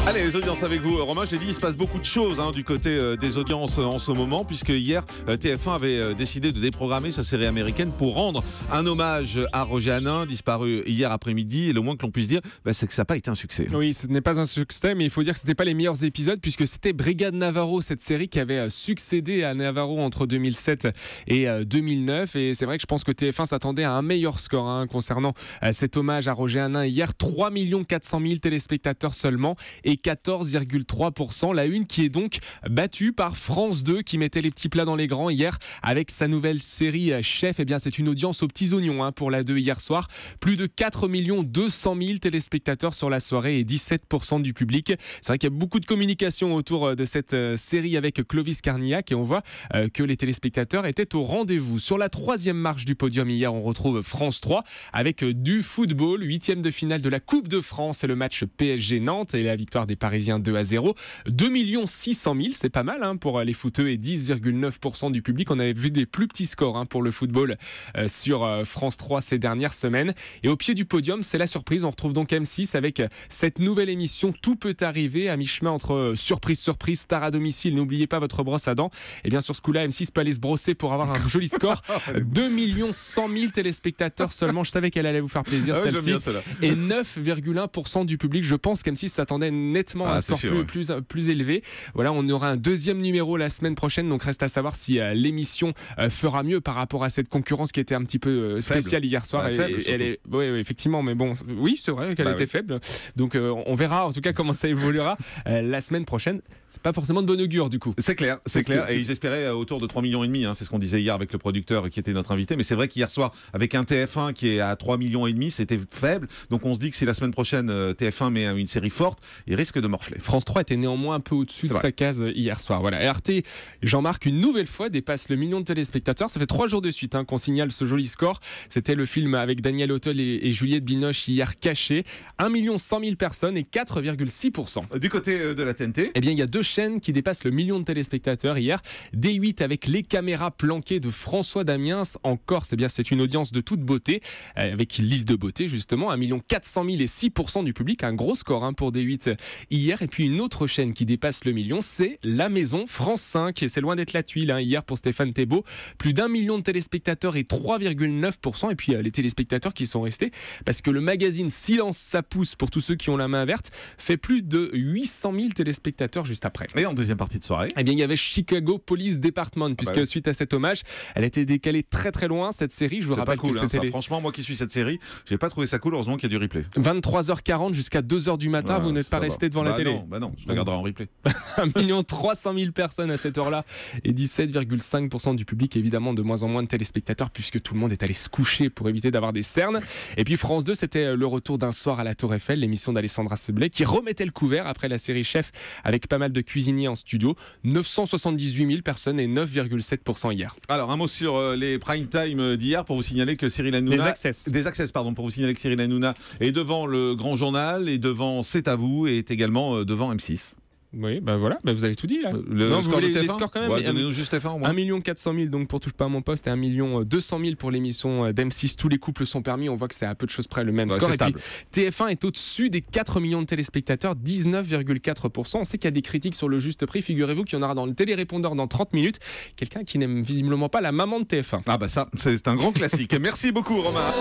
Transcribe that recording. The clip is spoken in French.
Allez, les audiences avec vous. Romain, j'ai dit, il se passe beaucoup de choses du côté des audiences en ce moment, puisque hier, TF1 avait décidé de déprogrammer sa série américaine pour rendre un hommage à Roger Hanin, disparu hier après-midi. Et le moins que l'on puisse dire, c'est que ça n'a pas été un succès. Oui, ce n'est pas un succès, mais il faut dire que ce n'était pas les meilleurs épisodes, puisque c'était Brigade Navarro, cette série qui avait succédé à Navarro entre 2007 et 2009. Et c'est vrai que je pense que TF1 s'attendait à un meilleur score concernant cet hommage à Roger Hanin. Hier, 3 400 000 téléspectateurs seulement et 14,3%. La une qui est donc battue par France 2 qui mettait les petits plats dans les grands hier avec sa nouvelle série Chef. Eh bien, c'est une audience aux petits oignons pour la 2 hier soir. Plus de 4 200 000 téléspectateurs sur la soirée et 17% du public. C'est vrai qu'il y a beaucoup de communication autour de cette série avec Clovis Carnillac et on voit que les téléspectateurs étaient au rendez-vous. Sur la troisième marche du podium hier, on retrouve France 3 avec du football, 8e de finale de la Coupe de France et le match PSG-Nantes et la victoire des Parisiens 2-0. 2 600 000, c'est pas mal pour les footeux et 10,9% du public. On avait vu des plus petits scores pour le football sur France 3 ces dernières semaines. Et au pied du podium, c'est la surprise. On retrouve donc M6 avec cette nouvelle émission Tout peut arriver à mi-chemin entre surprise, star à domicile. N'oubliez pas votre brosse à dents. Et bien sur ce coup-là, M6 peut aller se brosser pour avoir un joli score. 2 100 000 téléspectateurs seulement. Je savais qu'elle allait vous faire plaisir celle-ci. Et 9,1% du public. Je pense qu'M6 s'attendait nettement à un score plus élevé. Voilà, on aura un deuxième numéro la semaine prochaine, donc reste à savoir si l'émission fera mieux par rapport à cette concurrence qui était un petit peu spéciale hier soir. Oui, effectivement, mais bon, oui, c'est vrai qu'elle était faible. Donc on verra en tout cas comment ça évoluera la semaine prochaine. C'est pas forcément de bon augure du coup. C'est clair. Et ils espéraient autour de 3,5 millions. C'est ce qu'on disait hier avec le producteur qui était notre invité. Mais c'est vrai qu'hier soir, avec un TF1 qui est à 3,5 millions, c'était faible. Donc on se dit que si la semaine prochaine TF1 met une série forte, il risque de morfler. France 3 était néanmoins un peu au-dessus de sa case hier soir. Voilà. Et Arte, Jean-Marc, une nouvelle fois dépasse le million de téléspectateurs. Ça fait 3 jours de suite qu'on signale ce joli score. C'était le film avec Daniel Auteuil et Juliette Binoche hier Caché. 1 100 000 personnes et 4,6%. Du côté de la TNT, eh bien, il y a 2 chaînes qui dépassent le million de téléspectateurs hier. D8 avec Les caméras planquées de François Damiens en Corse. Eh bien, c'est une audience de toute beauté avec l'île de beauté justement. 1 400 000 et 6% du public. Un gros score pour D8 hier. Et puis une autre chaîne qui dépasse le million, c'est La Maison, France 5. Et c'est loin d'être la tuile hier pour Stéphane Thébault. Plus d'1 million de téléspectateurs et 3,9%. Et puis les téléspectateurs qui sont restés parce que le magazine Silence ça pousse pour tous ceux qui ont la main verte fait plus de 800 000 téléspectateurs juste après. Et en deuxième partie de soirée, eh bien il y avait Chicago Police Department puisque suite à cet hommage, elle a été décalée très loin cette série. Je vous rappelle pas cool, que c'était franchement moi qui suis cette série, j'ai pas trouvé ça cool. Heureusement qu'il y a du replay. 23h40 jusqu'à 2h du matin. Vous n'êtes pas resté devant la télé. Non, je regarderai en replay. 1 300 000 personnes à cette heure-là et 17,5% du public, évidemment de moins en moins de téléspectateurs puisque tout le monde est allé se coucher pour éviter d'avoir des cernes. Et puis France 2, c'était le retour d'un soir à la Tour Eiffel, l'émission d'Alessandra Seblet qui remettait le couvert après la série Chef avec pas mal de cuisiniers en studio. 978 000 personnes et 9,7% hier. Alors un mot sur les prime time d'hier pour vous signaler que Cyril Hanouna pour vous signaler que Cyril Hanouna est devant le Grand Journal et devant C'est à vous et est également devant M6. Oui, voilà, vous avez tout dit là. Le score de TF1, les scores quand même. Donnez-nous juste TF1 au moins. 1 400 000 donc pour Touche pas à mon poste et 1 200 000 pour l'émission d'M6. Tous les couples sont permis. On voit que c'est à peu de choses près le même score. Et puis, TF1 est au-dessus des 4 millions de téléspectateurs, 19,4%. On sait qu'il y a des critiques sur le juste prix. Figurez-vous qu'il y en aura dans le télérépondeur dans 30 minutes. Quelqu'un qui n'aime visiblement pas la maman de TF1. Ah ça, c'est un grand classique. Merci beaucoup Romain.